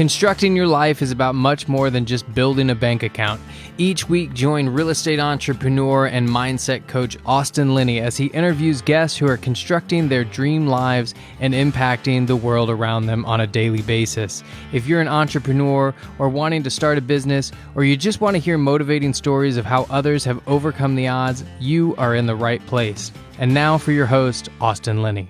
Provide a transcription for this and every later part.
Constructing your life is about much more than just building a bank account. Each week, join real estate entrepreneur and mindset coach Austin Linney as he interviews guests who are constructing their dream lives and impacting the world around them on a daily basis. If you're an entrepreneur or wanting to start a business, or you just want to hear motivating stories of how others have overcome the odds, you are in the right place. And now for your host, Austin Linney.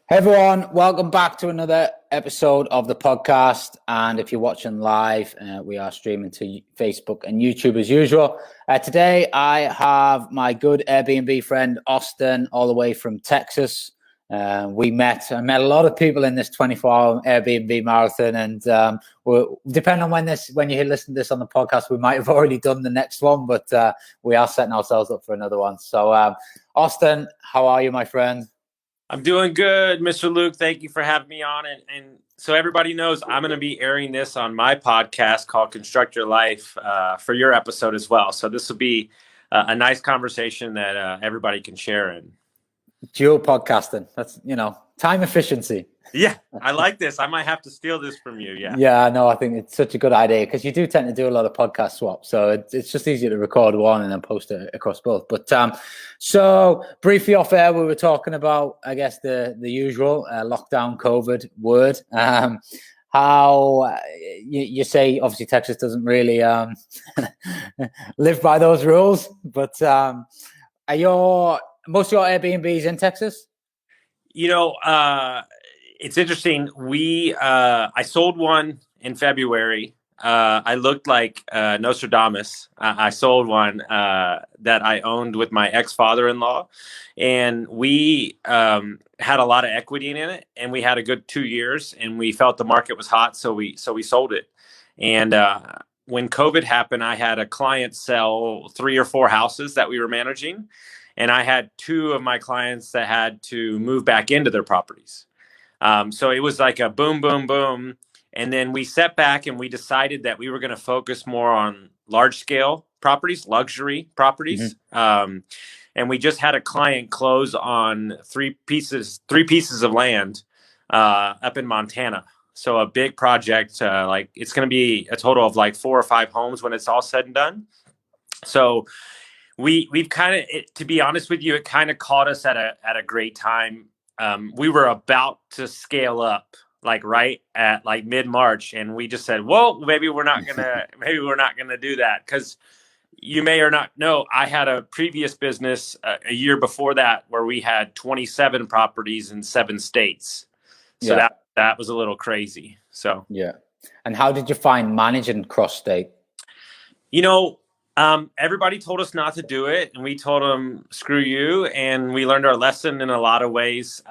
Hey everyone, welcome back to another episode of the podcast. And if you're watching live, we are streaming to Facebook and YouTube as usual. Today I have my good Airbnb friend Austin, all the way from Texas. I met a lot of people in this 24-hour Airbnb marathon, and depending on when you listen to this on the podcast, we might have already done the next one, but we are setting ourselves up for another one. So Austin, how are you, my friend? I'm doing good, Mr. Luke. Thank you for having me on. And so everybody knows I'm going to be airing this on my podcast called Construct Your Life for your episode as well. So this will be a nice conversation that everybody can share in. Dual podcasting. That's, time efficiency. Yeah, I like this. I might have to steal this from you. Yeah. Yeah, no, I think it's such a good idea because you do tend to do a lot of podcast swaps. So it's just easier to record one and then post it across both. But so briefly off air, we were talking about, I guess, the usual lockdown COVID word. How you say, obviously, Texas doesn't really live by those rules. But are most of your Airbnbs in Texas? It's interesting. I sold one in February. I looked like Nostradamus. I sold one that I owned with my ex-father-in-law, and we had a lot of equity in it, and we had a good 2 years, and we felt the market was hot, so we sold it. And when COVID happened, I had a client sell 3 or 4 houses that we were managing, and I had 2 of my clients that had to move back into their properties. So it was like a boom, boom, boom. And then we sat back and we decided that we were going to focus more on large scale properties, luxury properties. Mm-hmm. And we just had a client close on 3 pieces of land up in Montana. So a big project, it's going to be a total of like 4 or 5 homes when it's all said and done. So we've kind of, to be honest with you, it kind of caught us at a great time. We were about to scale up right at mid-March, and we just said, well, maybe we're not gonna do that, because you may or not know, I had a previous business a year before that where we had 27 properties in 7 states. So yeah, that was a little crazy. So yeah. And how did you find managing cross-state? Everybody told us not to do it, and we told them, screw you. And we learned our lesson in a lot of ways.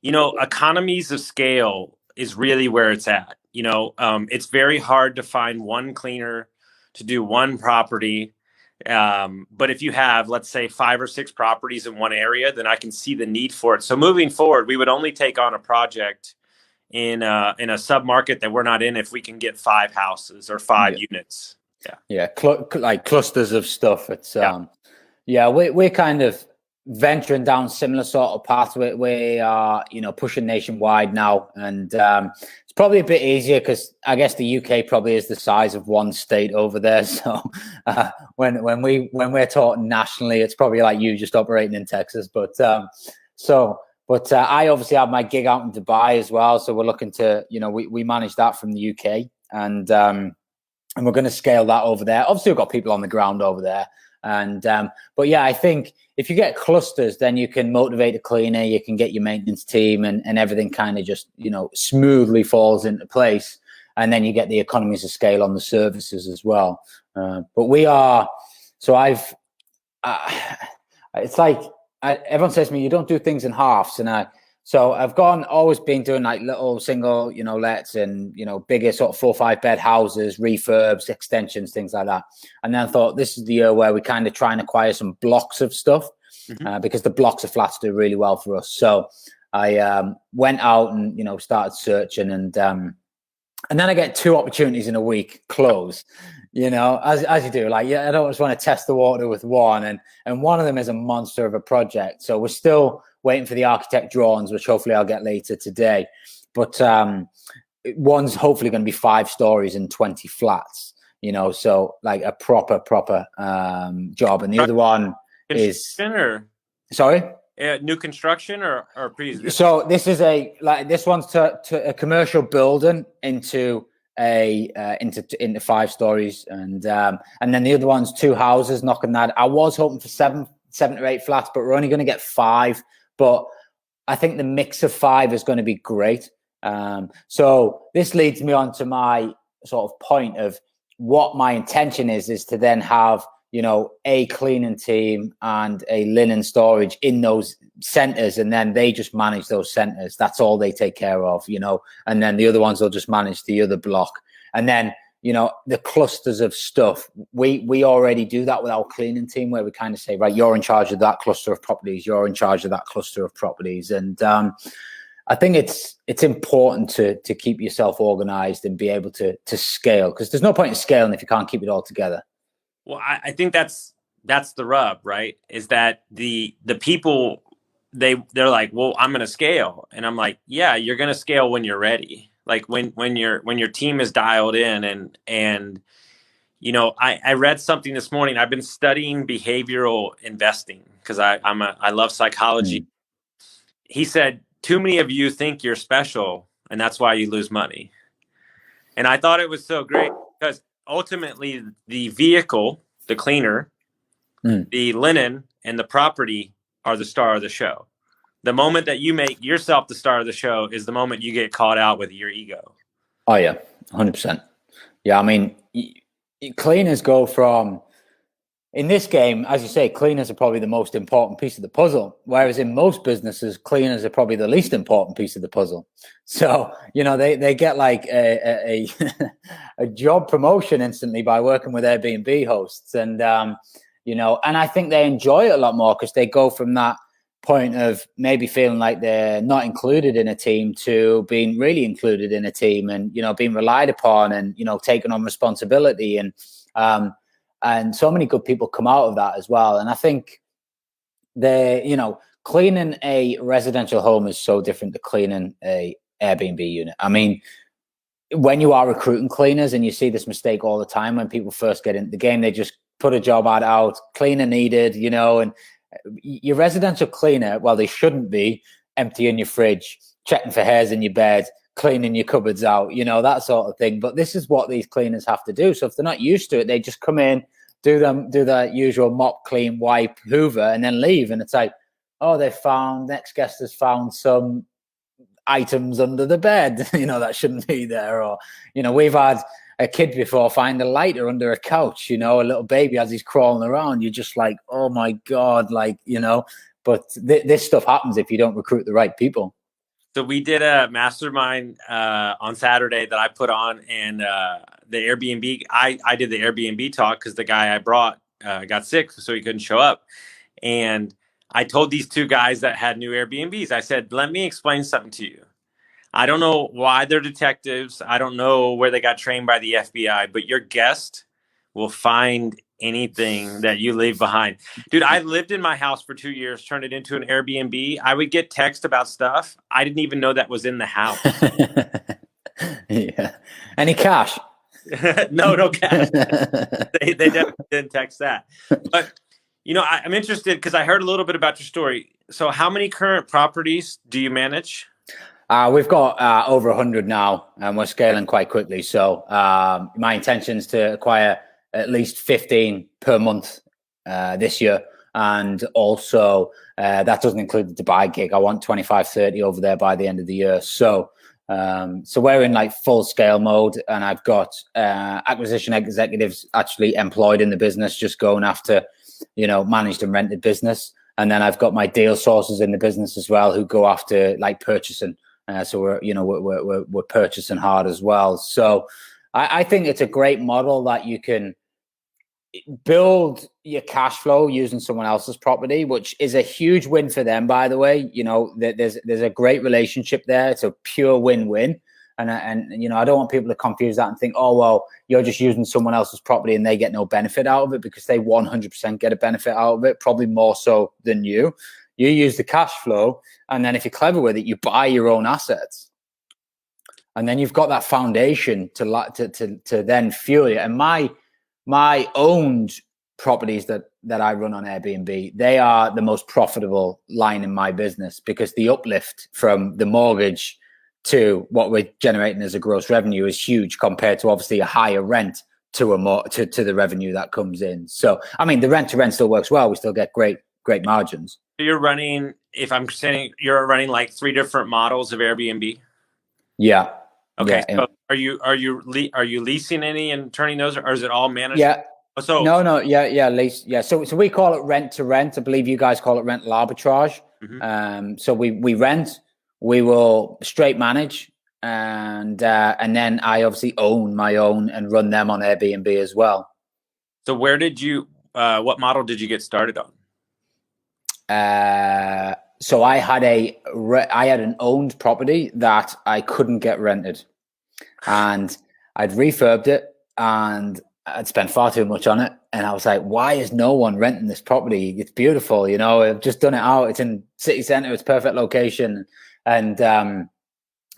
Economies of scale is really where it's at. It's very hard to find one cleaner to do one property. But if you have, let's say, 5 or 6 properties in one area, then I can see the need for it. So moving forward, we would only take on a project in a sub-market that we're not in if we can get 5 houses or 5 units. Yeah, like clusters of stuff. It's we're kind of venturing down similar sort of paths. We are pushing nationwide now, and it's probably a bit easier because I guess the UK probably is the size of one state over there. So when we're talking nationally, it's probably like you just operating in Texas. But I obviously have my gig out in Dubai as well, so we're looking to we manage that from the UK, and we're going to scale that over there. Obviously, we've got people on the ground over there. But yeah, I think if you get clusters, then you can motivate a cleaner, you can get your maintenance team, and everything kind of just, smoothly falls into place. And then you get the economies of scale on the services as well. But it's like, everyone says to me, you don't do things in halves. And so I've always been doing like little single, lets and, bigger sort of 4 or 5 bed houses, refurbs, extensions, things like that. And then I thought this is the year where we kind of try and acquire some blocks of stuff, because the blocks of flats do really well for us. So I went out and, started searching, and then I get 2 opportunities in a week close, as you do. Like, I don't just want to test the water with one, and one of them is a monster of a project. So we're waiting for the architect drawings, which hopefully I'll get later today. But one's hopefully going to be 5 stories and 20 flats, you know, so like a proper job. And the other one is sorry, new construction or pre-existing? So this is this one's to a commercial building into 5 stories, and then the other one's 2 houses knocking that. I was hoping for 7 or 8 flats, but we're only going to get 5. But I think the mix of 5 is going to be great. So this leads me on to my sort of point of what my intention is to then have, you know, a cleaning team and a linen storage in those centers, and then they just manage those centers. That's all they take care of, you know, and then the other ones will just manage the other block. And then, you know, the clusters of stuff, we already do that with our cleaning team, where we kind of say, right, you're in charge of that cluster of properties, you're in charge of that cluster of properties. And I think it's important to keep yourself organized and be able to scale, because there's no point in scaling if you can't keep it all together. Well, I think that's the rub, right? Is that the people, they're like, well, I'm going to scale. And I'm like, yeah, you're going to scale when you're ready. Like when your team is dialed in, and you know, I read something this morning. I've been studying behavioral investing because I love psychology. He said, too many of you think you're special, and that's why you lose money. And I thought it was so great, because ultimately the vehicle, the cleaner, the linen, and the property are the star of the show. The moment that you make yourself the star of the show is the moment you get caught out with your ego. Oh yeah, 100%. Yeah, I mean, cleaners go from, in this game, as you say, cleaners are probably the most important piece of the puzzle, whereas in most businesses, cleaners are probably the least important piece of the puzzle. So, you know, they get like a job promotion instantly by working with Airbnb hosts. And, you know, and I think they enjoy it a lot more, because they go from that point of maybe feeling like they're not included in a team to being really included in a team, and, you know, being relied upon, and, you know, taking on responsibility. And so many good people come out of that as well. And I think you know, cleaning a residential home is so different to cleaning a Airbnb unit. I mean, when you are recruiting cleaners, and you see this mistake all the time when people first get into the game, they just put a job ad out, cleaner needed, you know, and your residential cleaner, well, they shouldn't be emptying your fridge, checking for hairs in your bed, cleaning your cupboards out, you know, that sort of thing. But this is what these cleaners have to do. So if they're not used to it, they just come in, do that usual mop, clean, wipe, hoover, and then leave. And it's like, oh, next guest has found some items under the bed, you know, that shouldn't be there. Or, you know, we've had a kid before find a lighter under a couch, you know, a little baby as he's crawling around. You're just like, oh my God, like, you know, but this stuff happens if you don't recruit the right people. So we did a mastermind on Saturday that I put on, and the Airbnb, I did the Airbnb talk because the guy I brought got sick, so he couldn't show up. And I told these 2 guys that had new Airbnbs, I said, let me explain something to you. I don't know why they're detectives. I don't know where they got trained by the FBI, but your guest will find anything that you leave behind. Dude, I lived in my house for 2 years, turned it into an Airbnb. I would get text about stuff I didn't even know that was in the house. Yeah. Any cash? No cash. They definitely didn't text that. But, you know, I'm interested because I heard a little bit about your story. So how many current properties do you manage? We've got over 100 now, and we're scaling quite quickly. So my intention is to acquire at least 15 per month this year. And also that doesn't include the Dubai gig. I want 25, 30 over there by the end of the year. So we're in like full scale mode, and I've got acquisition executives actually employed in the business, just going after, you know, managed and rented business. And then I've got my deal sources in the business as well, who go after like purchasing. So we're purchasing hard as well. So I think it's a great model that you can build your cash flow using someone else's property, which is a huge win for them, by the way. You know, there's a great relationship there. It's a pure win-win. And you know, I don't want people to confuse that and think, oh, well, you're just using someone else's property and they get no benefit out of it, because they 100% get a benefit out of it, probably more so than you. You use the cash flow, and then if you're clever with it, you buy your own assets, and then you've got that foundation to then fuel it. And my owned properties that I run on Airbnb, they are the most profitable line in my business, because the uplift from the mortgage to what we're generating as a gross revenue is huge compared to obviously a higher rent to the revenue that comes in. So, I mean, the rent to rent still works well. We still get great margins. So you're running, if I'm saying, you're running like 3 different models of Airbnb. Yeah. Okay. Yeah. So are you leasing any and turning those, or is it all managed? Yeah. So no. Yeah. Lease. Yeah. So we call it rent to rent. I believe you guys call it rental arbitrage. Mm-hmm. So we rent, we will straight manage, and then I obviously own my own and run them on Airbnb as well. So where did you, what model did you get started on? So I had an owned property that I couldn't get rented, and I'd refurbed it, and I'd spent far too much on it. And I was like, why is no one renting this property? It's beautiful. I've just done it out. It's in city center. It's perfect location. And then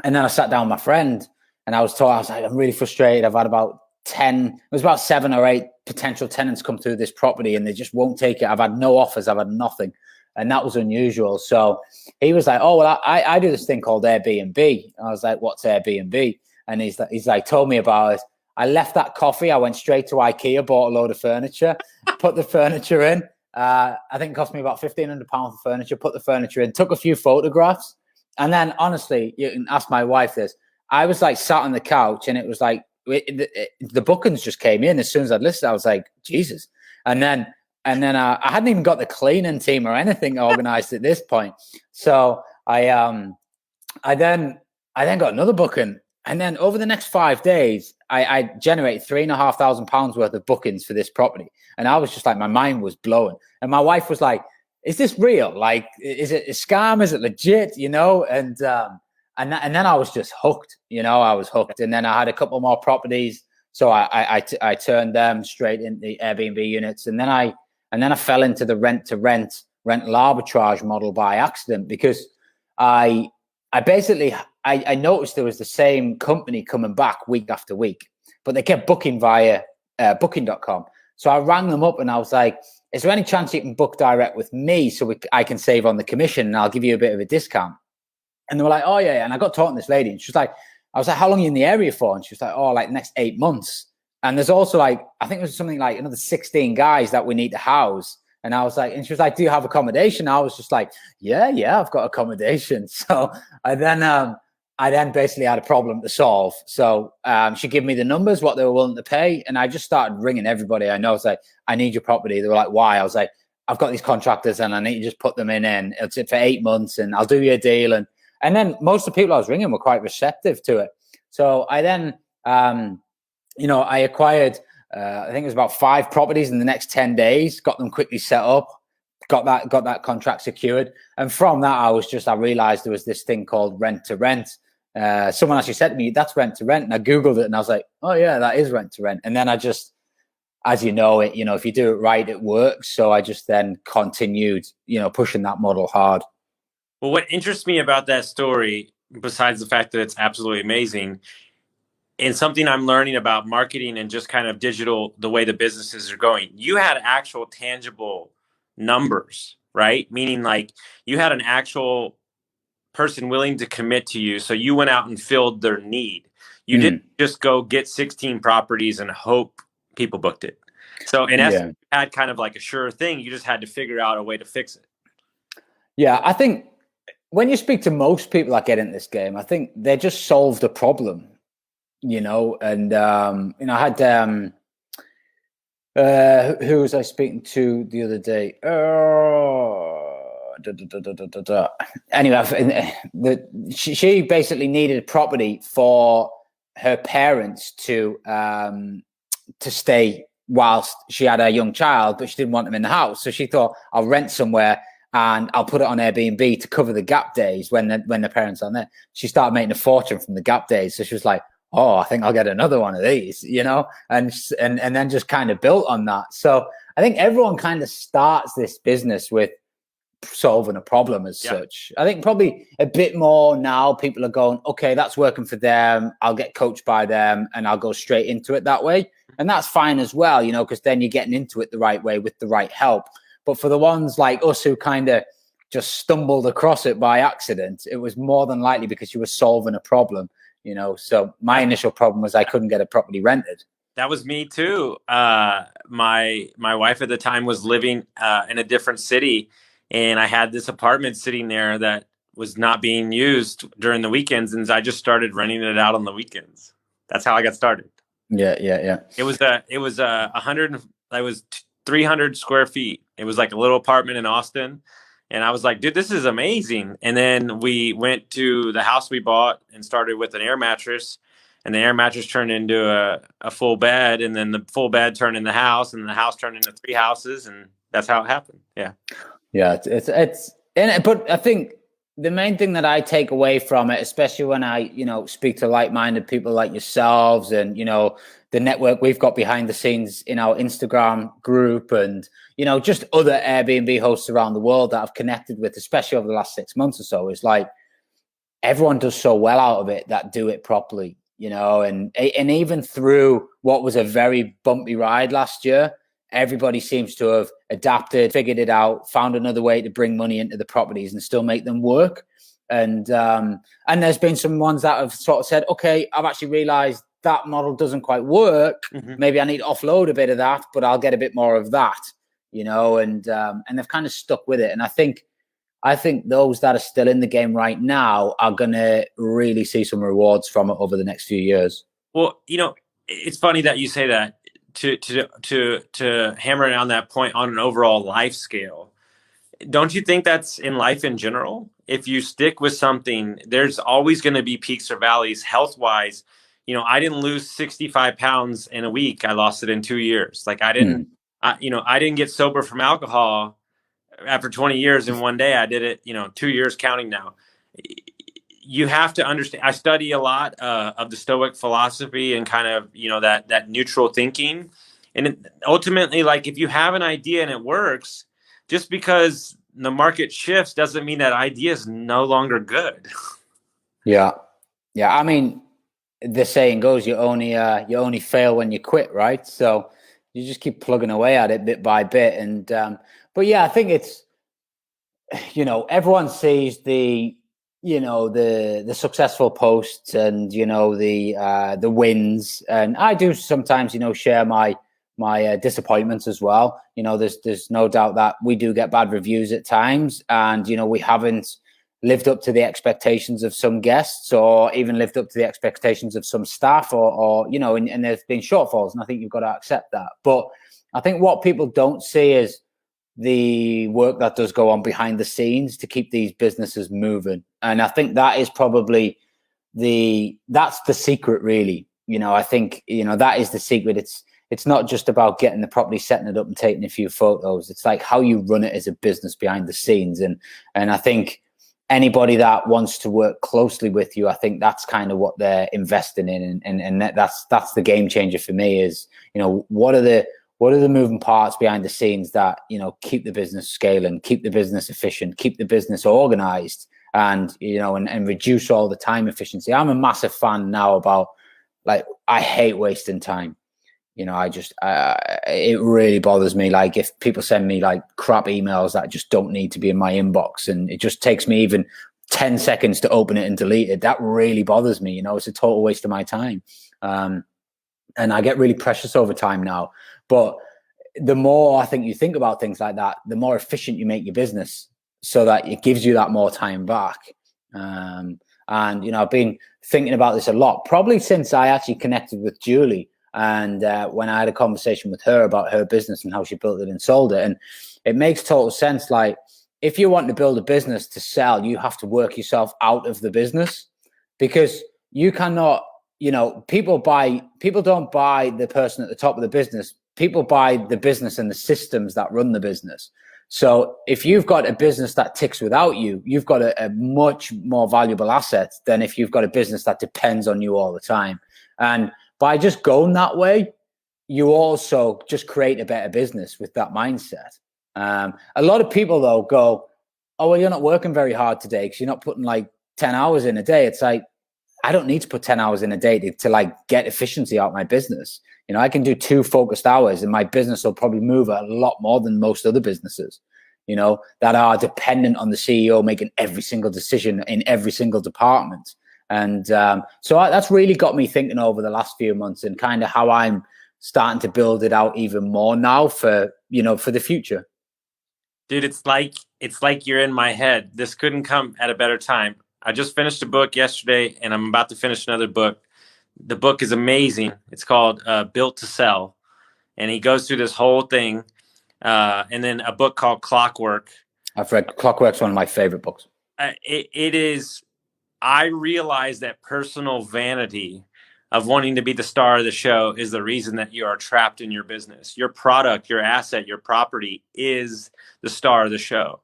I sat down with my friend, and I was like, I'm really frustrated. I've had about 7 or 8 potential tenants come through this property, and they just won't take it. I've had no offers. I've had nothing. And that was unusual. So he was like, oh, well, I do this thing called Airbnb. I was like, what's Airbnb? And he's like, told me about it. I left that coffee. I went straight to IKEA, bought a load of furniture, put the furniture in. I think it cost me about £1,500 for furniture, put the furniture in, took a few photographs. And then, honestly, you can ask my wife this. I was like sat on the couch, and it was like the bookings just came in as soon as I'd listed. I was like, Jesus. And then I hadn't even got the cleaning team or anything organized at this point. So I then got another booking. And then over the next 5 days, I generated £3,500 worth of bookings for this property. And I was just like, my mind was blowing. And my wife was like, is this real? Like, is it a scam? Is it legit? And then I was just hooked, I was hooked. And then I had a couple more properties. So I turned them straight into the Airbnb units. And then I fell into the rental arbitrage model by accident, because I basically noticed there was the same company coming back week after week, but they kept booking via booking.com. So I rang them up, and I was like, is there any chance you can book direct with me so I can save on the commission, and I'll give you a bit of a discount? And they were like, oh, yeah. And I got talking to this lady, and she was like, I was like, how long are you in the area for? And she was like, oh, like the next 8 months. And there's also like, I think there's something like another 16 guys that we need to house. And I was like, and she was like, do you have accommodation? I was just like, yeah, I've got accommodation. So I then basically had a problem to solve. So she gave me the numbers, what they were willing to pay. And I just started ringing everybody I know. It's like, I need your property. They were like, why? I was like, I've got these contractors, and I need to just put them in, and it's for 8 months, and I'll do you a deal. And then most of the people I was ringing were quite receptive to it. So I then, I acquired, I think it was about 5 properties in the next 10 days, got them quickly set up, got that contract secured. And from that, I realized there was this thing called rent to rent. Someone actually said to me, that's rent to rent. And I Googled it, and I was like, oh yeah, that is rent to rent. And then I just, as you know, if you do it right, it works. So I just then continued, pushing that model hard. Well, what interests me about that story, besides the fact that it's absolutely amazing, and something I'm learning about marketing and just kind of digital, the way the businesses are going, you had actual tangible numbers, right? Meaning like you had an actual person willing to commit to you. So you went out and filled their need. You didn't just go get 16 properties and hope people booked it. So in essence, you had kind of like a sure thing. You just had to figure out a way to fix it. Yeah, I think when you speak to most people that get into this game, I think they just solved a problem, and, I had, who was I speaking to the other day? Anyway, she basically needed a property for her parents to stay whilst she had a young child, but she didn't want them in the house. So she thought, I'll rent somewhere and I'll put it on Airbnb to cover the gap days when the parents aren't there. She started making a fortune from the gap days. So she was like, oh, I think I'll get another one of these, and then just kind of built on that. So I think everyone kind of starts this business with solving a problem as such. I think probably a bit more now people are going, okay, that's working for them. I'll get coached by them and I'll go straight into it that way. And that's fine as well, you know, because then you're getting into it the right way with the right help. But for the ones like us who kind of just stumbled across it by accident, it was more than likely because you were solving a problem, you know. So my initial problem was I couldn't get it properly rented. That was me too. My wife at the time was living in a different city, and I had this apartment sitting there that was not being used during the weekends, and I just started renting it out on the weekends. That's how I got started. Yeah. It was 300 square feet. It was like a little apartment in Austin. And I was like, dude, this is amazing. And then we went to the house we bought and started with an air mattress. And the air mattress turned into a full bed. And then the full bed turned into the house. And the house turned into 3 houses. And that's how it happened. Yeah. Yeah. But I think the main thing that I take away from it, especially when I, you know, speak to like-minded people like yourselves and, you know, the network we've got behind the scenes in our Instagram group and, you know, just other Airbnb hosts around the world that I've connected with, especially over the last 6 months or so, is like everyone does so well out of it that do it properly, you know, and even through what was a very bumpy ride last year, everybody seems to have adapted, figured it out, found another way to bring money into the properties and still make them work. And there's been some ones that have sort of said, okay, I've actually realized that model doesn't quite work. Mm-hmm. Maybe I need to offload a bit of that, but I'll get a bit more of that, you know, and they've kind of stuck with it. And I think those that are still in the game right now are going to really see some rewards from it over the next few years. Well, you know, it's funny that you say that. To hammer it on that point on an overall life scale, don't you think that's in life in general? If you stick with something, there's always going to be peaks or valleys health-wise. You know, I didn't lose 65 pounds in a week. I lost it in 2 years. Like I didn't get sober from alcohol after 20 years in one day. I did it, 2 years counting now. You have to understand. I study a lot of the Stoic philosophy and kind of, that neutral thinking. And ultimately, like if you have an idea and it works, just because the market shifts doesn't mean that idea is no longer good. Yeah. I mean, the saying goes, you only fail when you quit, right? So you just keep plugging away at it bit by bit. And but yeah, I think it's, everyone sees the successful posts and the wins, and I do sometimes share my disappointments as well. There's no doubt that we do get bad reviews at times, and we haven't lived up to the expectations of some guests, or even lived up to the expectations of some staff, or and there's been shortfalls, and I think you've got to accept that. But I think what people don't see is the work that does go on behind the scenes to keep these businesses moving. And I think that is probably that's the secret, really. I think, that is the secret. It's not just about getting the property, setting it up and taking a few photos. It's like how you run it as a business behind the scenes. And I think anybody that wants to work closely with you, I think that's kind of what they're investing in. And that's the game changer for me is, what are the moving parts behind the scenes that, keep the business scaling, keep the business efficient, keep the business organized, and, and reduce all the time efficiency. I'm a massive fan now about, like, I hate wasting time. It really bothers me. Like if people send me like crap emails that just don't need to be in my inbox, and it just takes me even 10 seconds to open it and delete it, that really bothers me. It's a total waste of my time. And I get really precious over time now. But the more I think you think about things like that, the more efficient you make your business, so that it gives you that more time back. And, I've been thinking about this a lot, probably since I actually connected with Julie. And when I had a conversation with her about her business and how she built it and sold it. And it makes total sense. Like if you want to build a business to sell, you have to work yourself out of the business, because you cannot, people don't buy the person at the top of the business. People buy the business and the systems that run the business. So if you've got a business that ticks without you, you've got a much more valuable asset than if you've got a business that depends on you all the time. And by just going that way, you also just create a better business with that mindset. A lot of people, though, go, oh, well, you're not working very hard today because you're not putting like 10 hours in a day. It's like, I don't need to put 10 hours in a day to like get efficiency out of my business. You know, I can do 2 focused hours and my business will probably move a lot more than most other businesses, you know, that are dependent on the CEO making every single decision in every single department. And that's really got me thinking over the last few months and kind of how I'm starting to build it out even more now for, you know, for the future. Dude, it's like you're in my head. This couldn't come at a better time. I just finished a book yesterday, and I'm about to finish another book. The book is amazing. It's called Built to Sell, and he goes through this whole thing. And then a book called Clockwork. I've read Clockwork's one of my favorite books. It is. I realize that personal vanity of wanting to be the star of the show is the reason that you are trapped in your business. Your product, your asset, your property is the star of the show.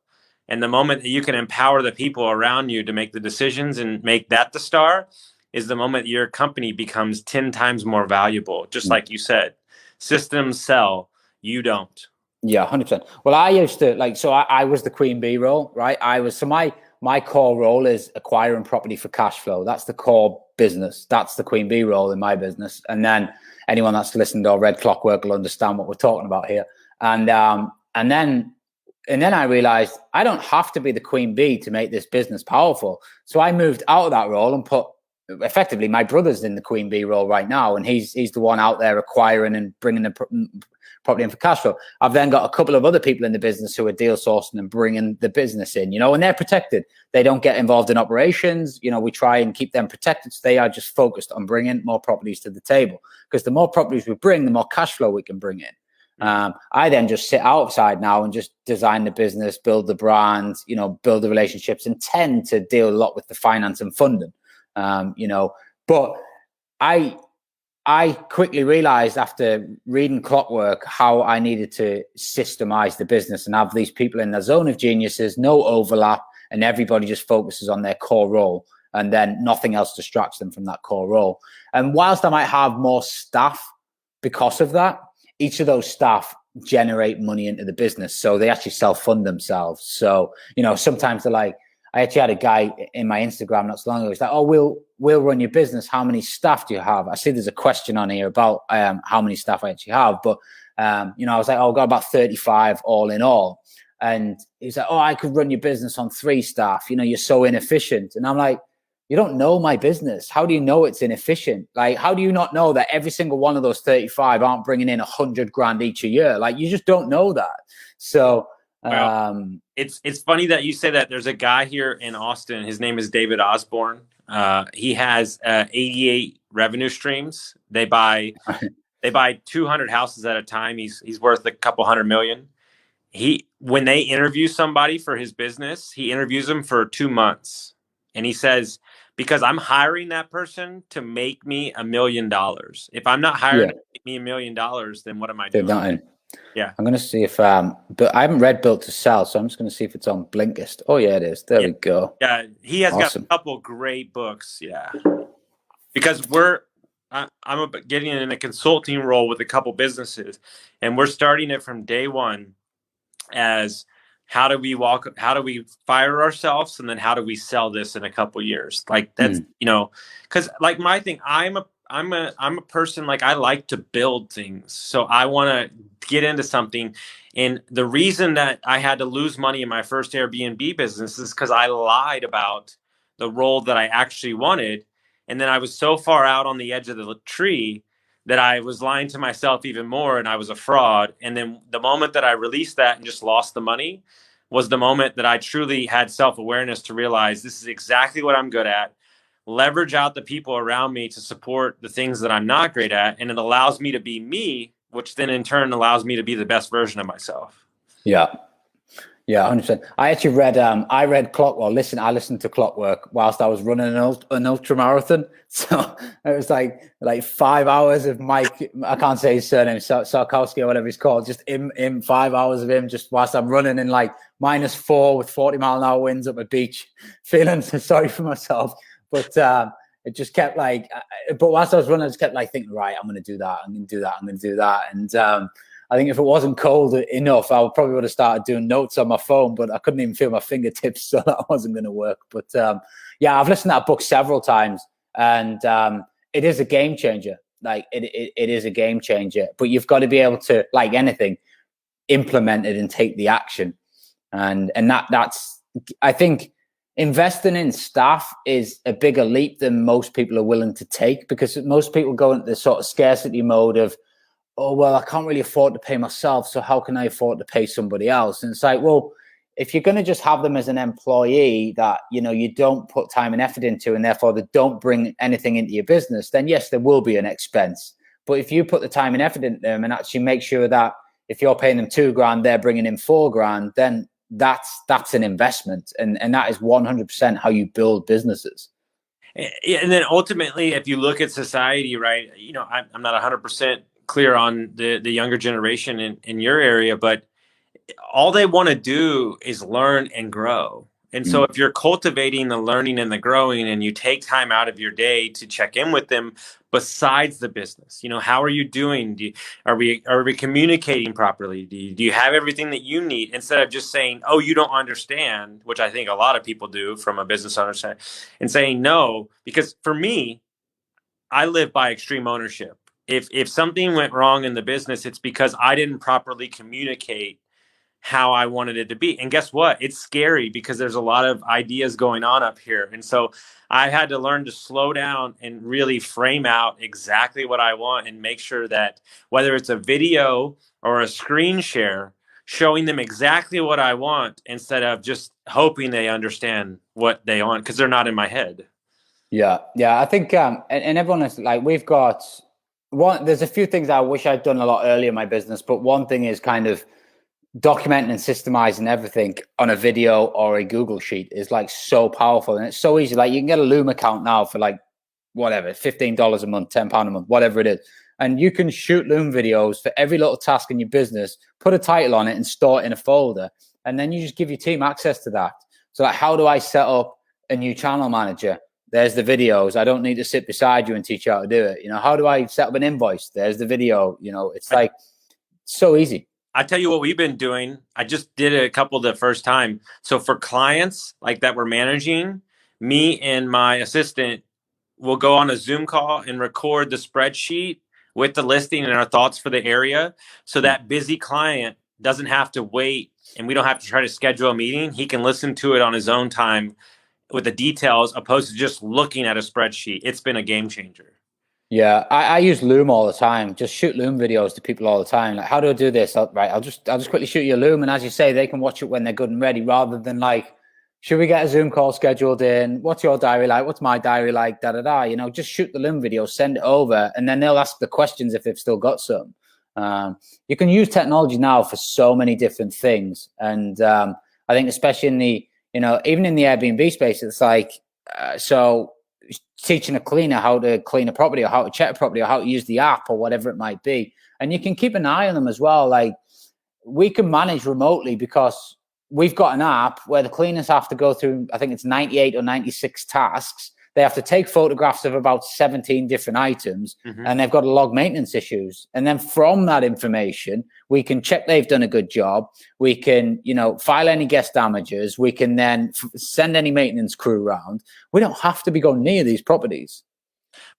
And the moment that you can empower the people around you to make the decisions and make that the star is the moment your company becomes 10 times more valuable. Just like you said, systems sell, you don't. Yeah, 100%. Well, I used to I was the queen bee role, right? My core role is acquiring property for cash flow. That's the core business. That's the queen bee role in my business. And then anyone that's listened or read Clockwork will understand what we're talking about here. And then I realized I don't have to be the queen bee to make this business powerful. So I moved out of that role and put effectively my brother's in the queen bee role right now. And he's the one out there acquiring and bringing the property in for cash flow. I've then got a couple of other people in the business who are deal sourcing and bringing the business in, you know, and they're protected. They don't get involved in operations. You know, we try and keep them protected. So they are just focused on bringing more properties to the table, because the more properties we bring, the more cash flow we can bring in. I then just sit outside now and just design the business, build the brand, you know, build the relationships, and tend to deal a lot with the finance and funding, you know, but I quickly realized after reading Clockwork how I needed to systemize the business and have these people in their zone of geniuses, no overlap, and everybody just focuses on their core role, and then nothing else distracts them from that core role. And whilst I might have more staff because of that, each of those staff generate money into the business. So they actually self-fund themselves. So, you know, sometimes they're like, I actually had a guy in my Instagram not so long ago. He's like, oh, we'll run your business. How many staff do you have? I see there's a question on here about how many staff I actually have. But, you know, I was like, oh, I've got about 35 all in all. And he's like, oh, I could run your business on 3 staff. You know, you're so inefficient. And I'm like, you don't know my business. How do you know it's inefficient? Like, how do you not know that every single one of those 35 aren't bringing in 100 grand each a year? Like, you just don't know that. So, well, it's funny that you say that. There's a guy here in Austin. His name is David Osborne. He has 88 revenue streams. They buy 200 houses at a time. He's worth a couple $100 million. When they interview somebody for his business, he interviews them for 2 months, and he says, because I'm hiring that person to make me $1 million. If I'm not hiring to make me $1 million, then what am I doing? Yeah, I'm going to see if but I haven't read Built to Sell, so I'm just going to see if it's on Blinkist. Oh yeah, it is. There we go. Yeah, he has got a couple great books. Yeah, because I'm getting in a consulting role with a couple businesses, and we're starting it from day one as how do we fire ourselves, and then how do we sell this in a couple years? Like that's you know, because like my thing, I'm a person, like I like to build things. So I want to get into something. And the reason that I had to lose money in my first Airbnb business is because I lied about the role that I actually wanted. And then I was so far out on the edge of the tree that I was lying to myself even more, and I was a fraud. And then the moment that I released that and just lost the money was the moment that I truly had self-awareness to realize this is exactly what I'm good at. Leverage out the people around me to support the things that I'm not great at. And it allows me to be me, which then in turn allows me to be the best version of myself. Yeah. Yeah, 100%. I actually read, I listened to Clockwork whilst I was running an ultra marathon. So it was like 5 hours of Mike, I can't say his surname, Sarkowski or whatever he's called, just in 5 hours of him, just whilst I'm running in like -4 with 40-mile-an-hour winds up a beach, feeling sorry for myself. But it just kept like, but whilst I was running, I just kept like thinking, right, I'm going to do that. I'm going to do that. I'm going to do that. I think if it wasn't cold enough, I probably would have started doing notes on my phone, but I couldn't even feel my fingertips, so that wasn't going to work. But yeah, I've listened to that book several times, and it is a game changer. Like it is a game changer, but you've got to be able to, like anything, implement it and take the action. And that's, I think, investing in staff is a bigger leap than most people are willing to take, because most people go into the sort of scarcity mode of, oh, well, I can't really afford to pay myself, so how can I afford to pay somebody else? And it's like, well, if you're going to just have them as an employee that, you know, you don't put time and effort into, and therefore they don't bring anything into your business, then yes, there will be an expense. But if you put the time and effort into them and actually make sure that if you're paying them $2,000, they're bringing in $4,000, then that's an investment, and that is 100% how you build businesses. And then ultimately, if you look at society, right, you know, I'm not 100% clear on the younger generation in your area, but all they want to do is learn and grow. And so if you're cultivating the learning and the growing, and you take time out of your day to check in with them besides the business, you know, how are you doing? Are we communicating properly? Do you have everything that you need, instead of just saying, oh, you don't understand, which I think a lot of people do from a business owner side, and saying no, because for me, I live by extreme ownership. If something went wrong in the business, it's because I didn't properly communicate how I wanted it to be. And guess what? It's scary because there's a lot of ideas going on up here. And so I had to learn to slow down and really frame out exactly what I want, and make sure that whether it's a video or a screen share, showing them exactly what I want, instead of just hoping they understand what they want, because they're not in my head. Yeah. I think, and everyone is like, we've got there's a few things I wish I'd done a lot earlier in my business, but one thing is kind of documenting and systemizing everything on a video or a Google sheet is like so powerful, and it's so easy. Like, you can get a Loom account now for like whatever, $15 a month, £10 a month, whatever it is, and you can shoot Loom videos for every little task in your business, put a title on it, and store it in a folder, and then you just give your team access to that. So like, how do I set up a new channel manager? There's the videos. I don't need to sit beside you and teach you how to do it. You know, how do I set up an invoice? There's the video. You know, it's like so easy. I tell you what we've been doing. I just did it a couple the first time. So for clients like that we're managing, me and my assistant will go on a Zoom call and record the spreadsheet with the listing and our thoughts for the area. So that busy client doesn't have to wait, and we don't have to try to schedule a meeting. He can listen to it on his own time with the details, opposed to just looking at a spreadsheet. It's been a game changer. Yeah, I use Loom all the time. Just shoot Loom videos to people all the time. Like, how do I do this? I'll just quickly shoot you a Loom, and as you say, they can watch it when they're good and ready, rather than like, should we get a Zoom call scheduled in? What's your diary like? What's my diary like? Da da da. You know, just shoot the Loom video, send it over, and then they'll ask the questions if they've still got some. You can use technology now for so many different things, and I think especially in the, you know, even in the Airbnb space, it's like so. Teaching a cleaner how to clean a property, or how to check a property, or how to use the app, or whatever it might be. And you can keep an eye on them as well. Like, we can manage remotely because we've got an app where the cleaners have to go through, I think it's 98 or 96 tasks. They have to take photographs of about 17 different items, and they've got to log maintenance issues. And then from that information, we can check they've done a good job. We can, you know, file any guest damages. We can then send any maintenance crew around. We don't have to be going near these properties.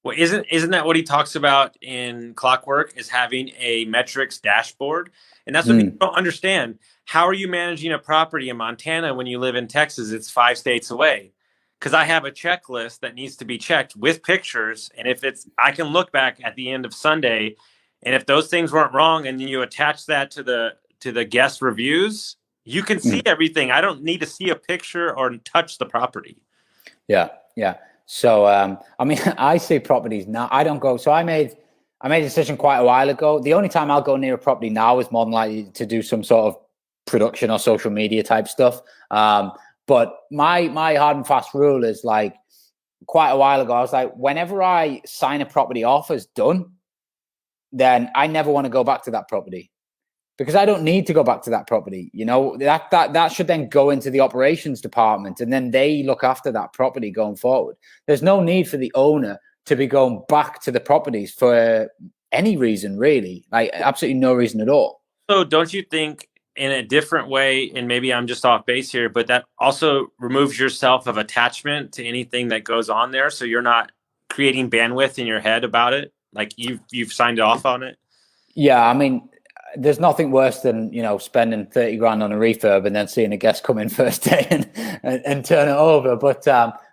Well, isn't that what he talks about in Clockwork, is having a metrics dashboard? And that's what people don't understand. How are you managing a property in Montana when you live in Texas? It's 5 states away. Because I have a checklist that needs to be checked with pictures. And if I can look back at the end of Sunday, and if those things weren't wrong, and then you attach that to the guest reviews, you can see everything. I don't need to see a picture or touch the property. Yeah. So, I mean, I see properties now. I don't go. So I made a decision quite a while ago. The only time I'll go near a property now is more than likely to do some sort of production or social media type stuff. But my hard and fast rule is, like, quite a while ago, I was like, whenever I sign a property off as done, then I never want to go back to that property, because I don't need to go back to that property. You know, that should then go into the operations department, and then they look after that property going forward. There's no need for the owner to be going back to the properties for any reason really, like absolutely no reason at all. So don't you think in a different way, and maybe I'm just off base here, but that also removes yourself of attachment to anything that goes on there, so you're not creating bandwidth in your head about it, like you've signed off on it? Yeah, I mean, there's nothing worse than, spending 30 grand on a refurb and then seeing a guest come in first day and turn it over. But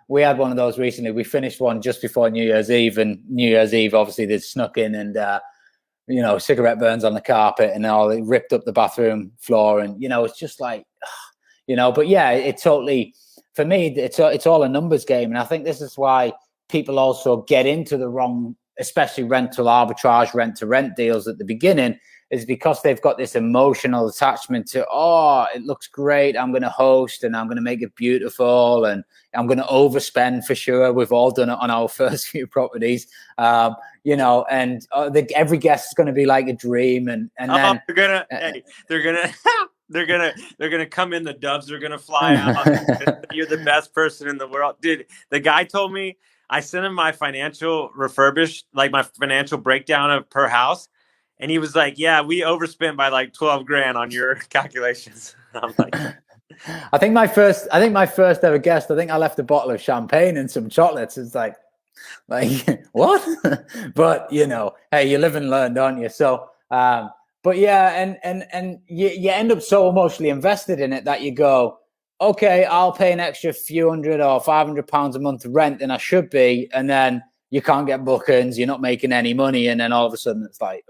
we had one of those recently. We finished one just before New Year's Eve, and New Year's Eve, obviously, they snuck in and, cigarette burns on the carpet and all. It ripped up the bathroom floor. And, it's just like, but yeah, it totally, for me, it's all a numbers game. And I think this is why people also get into the wrong, especially rental arbitrage, rent to rent deals at the beginning, is because they've got this emotional attachment to, oh, it looks great, I'm going to host and I'm going to make it beautiful and I'm going to overspend for sure. We've all done it on our first few properties, and every guest is going to be like a dream. And then they're gonna come in, the doves are gonna fly out. You're the best person in the world. Dude, the guy told me, I sent him my financial refurbished, like my financial breakdown of per house. And he was like, yeah, we overspent by like 12 grand on your calculations. I'm like, I think my first ever guest, I think I left a bottle of champagne and some chocolates. It's like what? But hey, you live and learn, don't you? So, but yeah, and you end up so emotionally invested in it that you go, okay, I'll pay an extra few hundred or £500 a month rent than I should be. And then you can't get bookings, you're not making any money. And then all of a sudden it's like,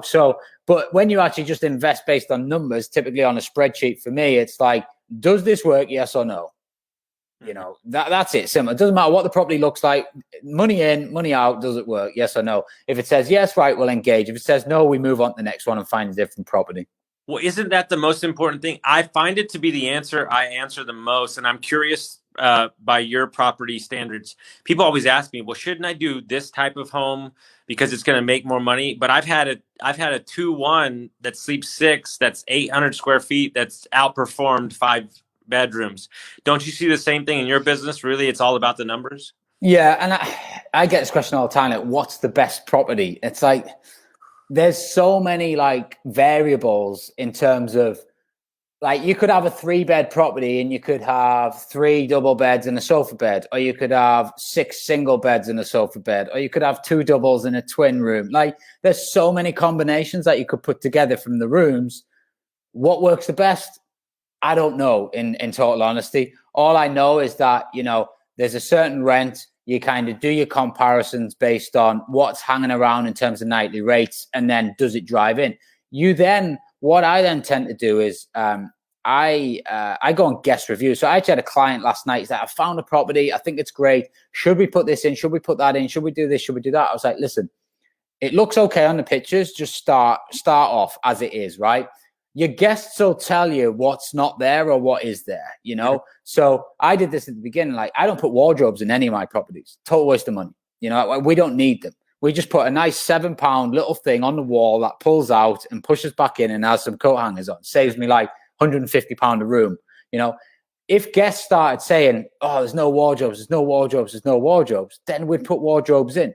so, but when you actually just invest based on numbers, typically on a spreadsheet, for me, it's like, does this work? Yes or no? That's it. Simple. It doesn't matter what the property looks like. Money in, money out. Does it work? Yes or no? If it says yes, right, we'll engage. If it says no, we move on to the next one and find a different property. Well, isn't that the most important thing? I find it to be the answer I answer the most. And I'm curious, by your property standards, people always ask me, well, shouldn't I do this type of home because it's going to make more money? But I've had a 2-1 that sleeps 6, that's 800 square feet, that's outperformed 5 bedrooms. Don't you see the same thing in your business? Really, it's all about the numbers. Yeah, and I get this question all the time, like, what's the best property? It's like, there's so many like variables in terms of, like, you could have a 3-bed property and you could have 3 double beds and a sofa bed, or you could have 6 single beds and a sofa bed, or you could have 2 doubles in a twin room. Like, there's so many combinations that you could put together from the rooms. What works the best? I don't know, in total honesty. All I know is that, there's a certain rent. You kind of do your comparisons based on what's hanging around in terms of nightly rates, and then does it drive in? What I then tend to do is I go on guest reviews. So I actually had a client last night that I found a property. I think it's great. Should we put this in? Should we put that in? Should we do this? Should we do that? I was like, listen, it looks okay on the pictures. Just start off as it is, right? Your guests will tell you what's not there or what is there, So I did this at the beginning. Like, I don't put wardrobes in any of my properties. Total waste of money. We don't need them. We just put a nice £7 little thing on the wall that pulls out and pushes back in and has some coat hangers on. Saves me like £150 a room. If guests started saying, oh, there's no wardrobes, then we'd put wardrobes in.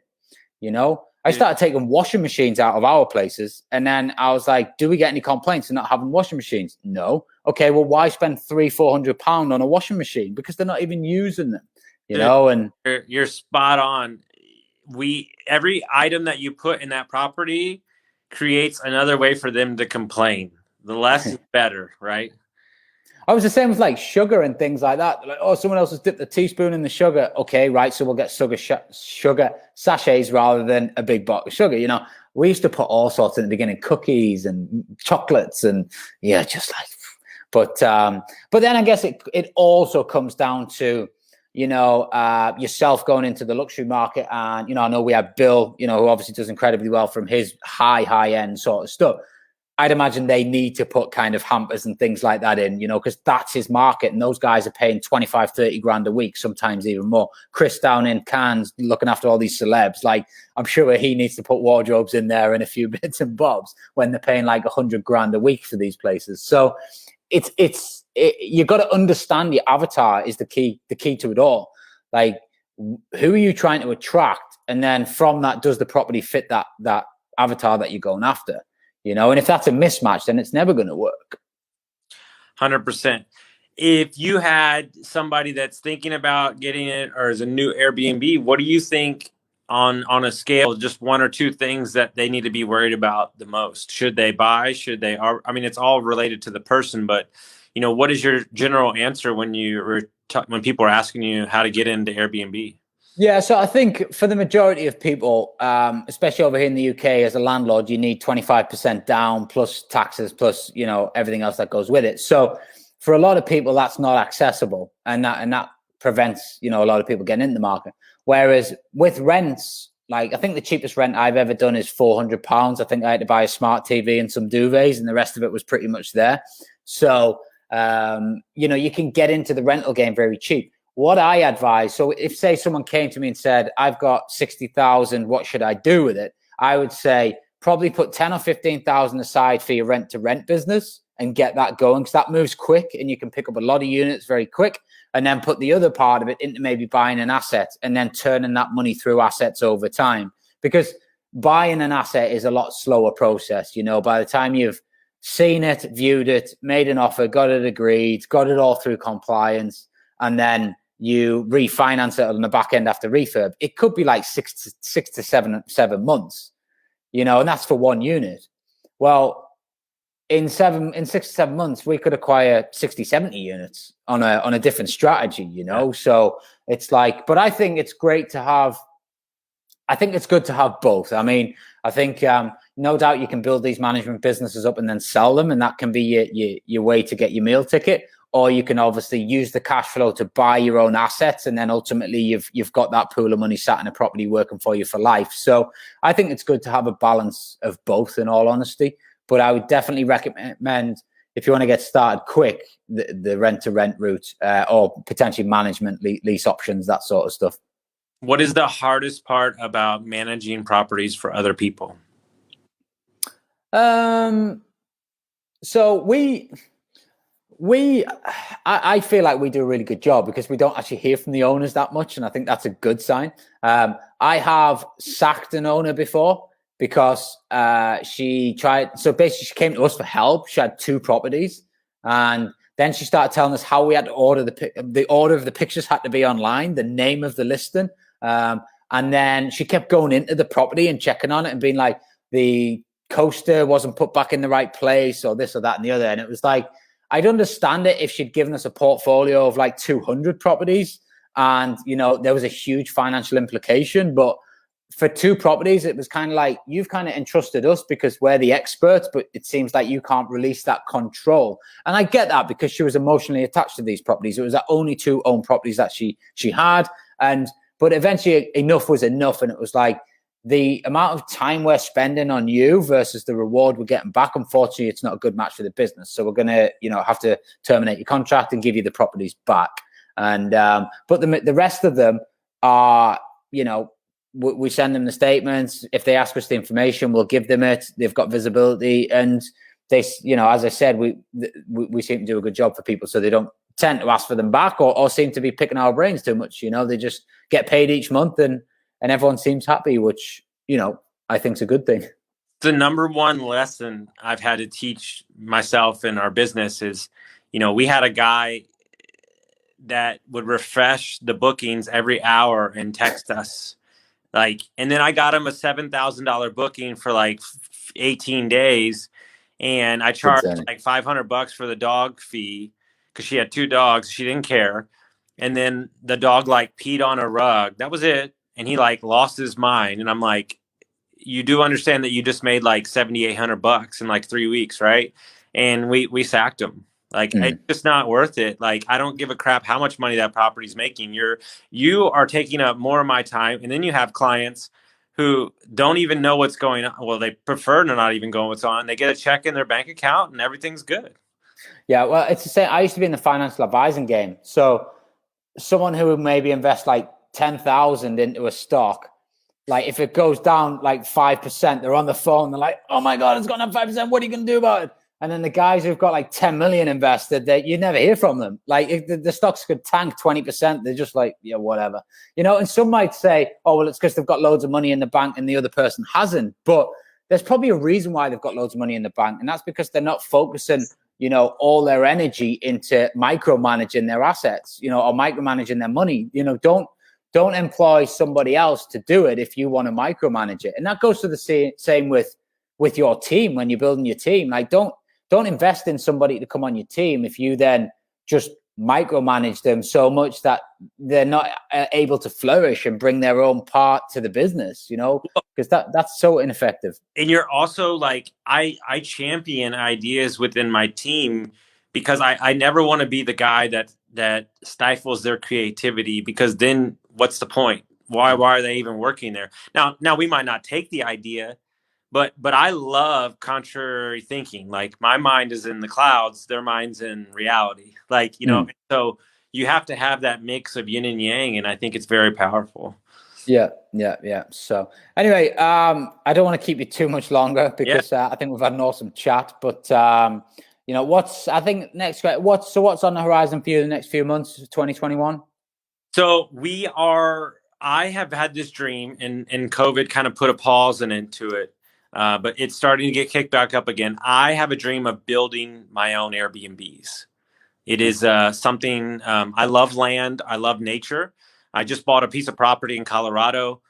I started taking washing machines out of our places. And then I was like, do we get any complaints for not having washing machines? No. Okay, well, why spend £300-400 on a washing machine? Because they're not even using them, and you're spot on. Every item that you put in that property creates another way for them to complain. The less is better, right? I was the same with like sugar and things like that. Like, oh, someone else has dipped a teaspoon in the sugar. Okay, right. So we'll get sugar sachets rather than a big box of sugar. We used to put all sorts in the beginning, cookies and chocolates and just like, but then I guess it also comes down to, yourself going into the luxury market. And, I know we have Bill, who obviously does incredibly well from his high end sort of stuff. I'd imagine they need to put kind of hampers and things like that in, because that's his market. And those guys are paying 25, 30 grand a week, sometimes even more. Chris down in Cannes looking after all these celebs. Like, I'm sure he needs to put wardrobes in there and a few bits and bobs when they're paying like 100 grand a week for these places. So you've got to understand your avatar is the key to it all. Like, who are you trying to attract? And then from that, does the property fit that avatar that you're going after? And if that's a mismatch, then it's never going to work. 100%. If you had somebody that's thinking about getting it or is a new Airbnb, what do you think on a scale, just one or two things that they need to be worried about the most? Should they buy? Should they? I mean, it's all related to the person, but what is your general answer when when people are asking you how to get into Airbnb? Yeah, so I think for the majority of people, especially over here in the UK, as a landlord, you need 25% down plus taxes plus everything else that goes with it. So for a lot of people, that's not accessible, and that prevents a lot of people getting into the market. Whereas with rents, like I think the cheapest rent I've ever done is £400. I think I had to buy a smart TV and some duvets, and the rest of it was pretty much there. So you can get into the rental game very cheap. What I advise, so if say someone came to me and said, I've got 60,000, what should I do with it? I would say probably put 10 or 15,000 aside for your rent to rent business and get that going, because that moves quick and you can pick up a lot of units very quick, and then put the other part of it into maybe buying an asset and then turning that money through assets over time. Because buying an asset is a lot slower process. By the time you've seen it, viewed it, made an offer, got it agreed, got it all through compliance, and then you refinance it on the back end after refurb, it could be like 6 to 7 months, and that's for one unit. Well, in 6 to 7 months, we could acquire 60, 70 units on a different strategy, So it's like, but I think it's great to have. I think it's good to have both. I mean, I think no doubt you can build these management businesses up and then sell them, and that can be your way to get your meal ticket. Or you can obviously use the cash flow to buy your own assets, and then ultimately you've got that pool of money sat in a property working for you for life. So I think it's good to have a balance of both, in all honesty. But I would definitely recommend, if you want to get started quick, the rent-to-rent route, or potentially management lease options, that sort of stuff. What is the hardest part about managing properties for other people? So I feel like we do a really good job because we don't actually hear from the owners that much, and I think that's a good sign. I have sacked an owner before because she tried. So basically, she came to us for help. She had 2 properties, and then she started telling us how we had to order the order of the pictures had to be online, the name of the listing, and then she kept going into the property and checking on it and being like, the coaster wasn't put back in the right place, or this or that and the other. And it was like, I'd understand it if she'd given us a portfolio of like 200 properties and, there was a huge financial implication. But for 2 properties, it was kind of like, you've kind of entrusted us because we're the experts, but it seems like you can't release that control. And I get that because she was emotionally attached to these properties. It was only 2 owned properties that she had. But eventually enough was enough. And it was like, the amount of time we're spending on you versus the reward we're getting back, unfortunately, it's not a good match for the business. So we're going to, have to terminate your contract and give you the properties back. And but the rest of them are, we send them the statements. If they ask us the information, we'll give them it. They've got visibility, and they, as I said, we seem to do a good job for people, so they don't tend to ask for them back or seem to be picking our brains too much. They just get paid each month and everyone seems happy, which, I think is a good thing. The number one lesson I've had to teach myself in our business is, we had a guy that would refresh the bookings every hour and text us. And then I got him a $7,000 booking for like 18 days. And I charged like $500 for the dog fee because she had 2 dogs. She didn't care. And then the dog peed on a rug. That was it. And he lost his mind. And I'm like, you do understand that you just made $7,800 in 3 weeks, right? And we sacked him. It's just not worth it. I don't give a crap how much money that property's making. You are taking up more of my time. And then you have clients who don't even know what's going on. Well, they prefer to not even go what's on. They get a check in their bank account and everything's good. Yeah, well, it's the same. I used to be in the financial advising game. So someone who would maybe invest 10,000 into a stock, if it goes down 5%, they're on the phone. They're like, "Oh my God, it's gone up 5%. What are you going to do about it?" And then the guys who've got like 10 million invested, that you never hear from them. Like if the stocks could tank 20%, they're just like, yeah, whatever. And some might say, oh, well, it's because they've got loads of money in the bank and the other person hasn't. But there's probably a reason why they've got loads of money in the bank. And that's because they're not focusing, all their energy into micromanaging their assets, or micromanaging their money. Don't employ somebody else to do it if you want to micromanage it. And that goes to the same with your team when you're building your team. Like don't invest in somebody to come on your team if you then just micromanage them so much that they're not able to flourish and bring their own part to the business, because that's so ineffective. And you're also like, I champion ideas within my team because I never want to be the guy that stifles their creativity, because then what's the point? Why are they even working there? Now we might not take the idea, but I love contrary thinking. Like my mind is in the clouds, their mind's in reality. Like, so you have to have that mix of yin and yang, and I think it's very powerful. Yeah. So anyway, I don't want to keep you too much longer because I think we've had an awesome chat. But what's on the horizon for you the next few months, 2021? So I have had this dream, and COVID kind of put a pause into it. But it's starting to get kicked back up again. I have a dream of building my own Airbnbs. It is something, I love land. I love nature. I just bought a piece of property in Colorado.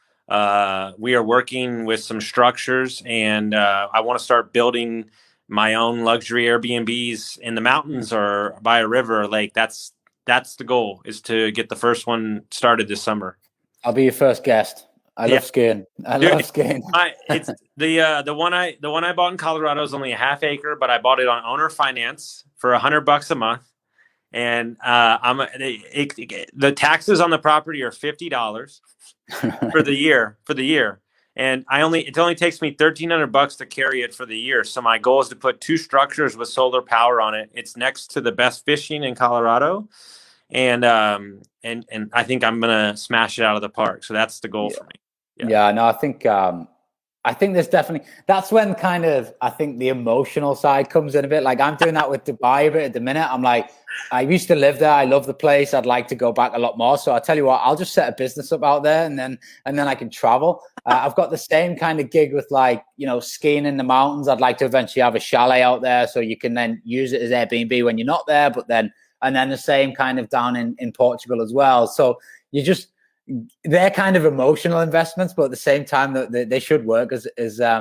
We are working with some structures, and I want to start building my own luxury Airbnbs in the mountains or by a river or lake. That's the goal, is to get the first one started this summer. I'll be your first guest. I love skiing. Love skiing. It's the one I bought in Colorado is only a half acre, but I bought it on owner finance for $100 a month, and the taxes on the property are $50 for the year, and it only takes me $1,300 to carry it for the year. So my goal is to put 2 structures with solar power on it. It's next to the best fishing in Colorado. And I think I'm gonna smash it out of the park. So that's the goal for me. Yeah, no, I think there's definitely, that's when kind of, I think the emotional side comes in a bit. Like I'm doing that with Dubai a bit at the minute. I'm like, I used to live there. I love the place. I'd like to go back a lot more. So I'll tell you what, I'll just set a business up out there and then I can travel. I've got the same kind of gig with skiing in the mountains. I'd like to eventually have a chalet out there so you can then use it as Airbnb when you're not there, and then the same kind of down in Portugal as well. So they're kind of emotional investments, but at the same time that they should work as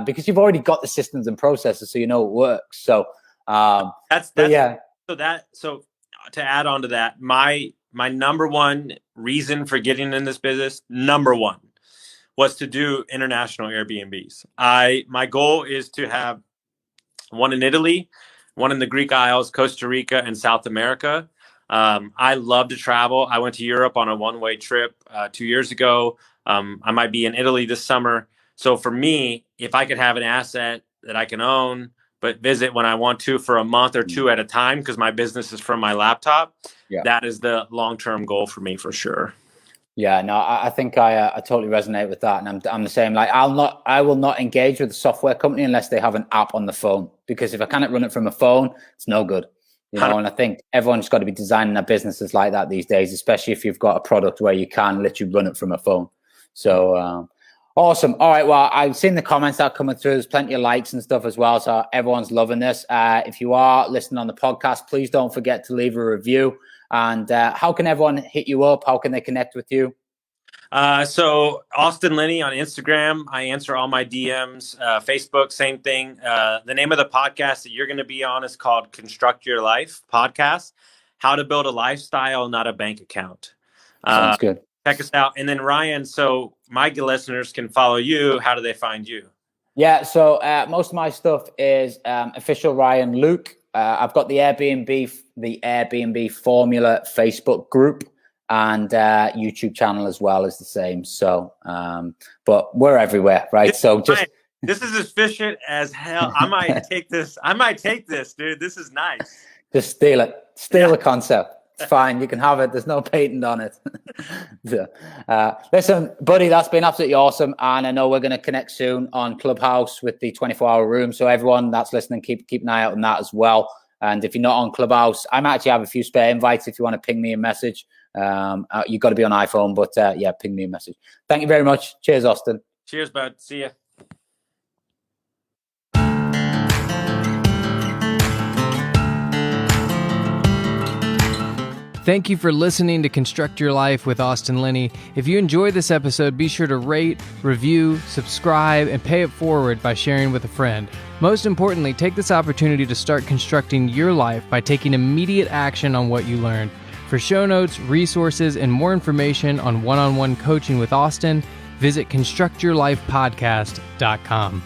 because you've already got the systems and processes, so it works. So So to add on to that, my number one reason for getting in this business, number one, was to do international Airbnbs. My goal is to have one in Italy, one in the Greek Isles, Costa Rica, and South America. I love to travel. I went to Europe on a one-way trip 2 years ago. I might be in Italy this summer. So for me, if I could have an asset that I can own, but visit when I want to for a month or 2 at a time, because my business is from my laptop, that is the long-term goal for me for sure. Yeah, no, I think I totally resonate with that, and I'm the same. Like I will not engage with a software company unless they have an app on the phone, because if I cannot run it from a phone, it's no good. And I think everyone's got to be designing their businesses like that these days, especially if you've got a product where you can literally run it from a phone. So awesome. All right. Well, I've seen the comments that are coming through. There's plenty of likes and stuff as well. So everyone's loving this. If you are listening on the podcast, please don't forget to leave a review. And how can everyone hit you up? How can they connect with you? So Austin Linney on Instagram. I answer all my DMs. Facebook, same thing. The name of the podcast that you're going to be on is called Construct Your Life Podcast. How to build a lifestyle, not a bank account. Sounds good. Check us out. And then Ryan, so my listeners can follow you. How do they find you? Yeah. So most of my stuff is official Ryan Luke. I've got the Airbnb Formula Facebook group. And YouTube channel as well is the same. So, but we're everywhere, right? So this is efficient as hell. I might take this, dude. This is nice. Just steal it. Steal the concept. It's fine. You can have it. There's no patent on it. So, listen, buddy, that's been absolutely awesome. And I know we're going to connect soon on Clubhouse with the 24-hour room. So everyone that's listening, keep an eye out on that as well. And if you're not on Clubhouse, I might actually have a few spare invites if you want to ping me a message. You've got to be on iPhone, but yeah, ping me a message. Thank you very much. Cheers, Austin. Cheers, bud. See ya. Thank you for listening to Construct Your Life with Austin Linney. If you enjoyed this episode, be sure to rate, review, subscribe, and pay it forward by sharing with a friend. Most importantly, take this opportunity to start constructing your life by taking immediate action on what you learned. For show notes, resources, and more information on one-on-one coaching with Austin, visit constructyourlifepodcast.com.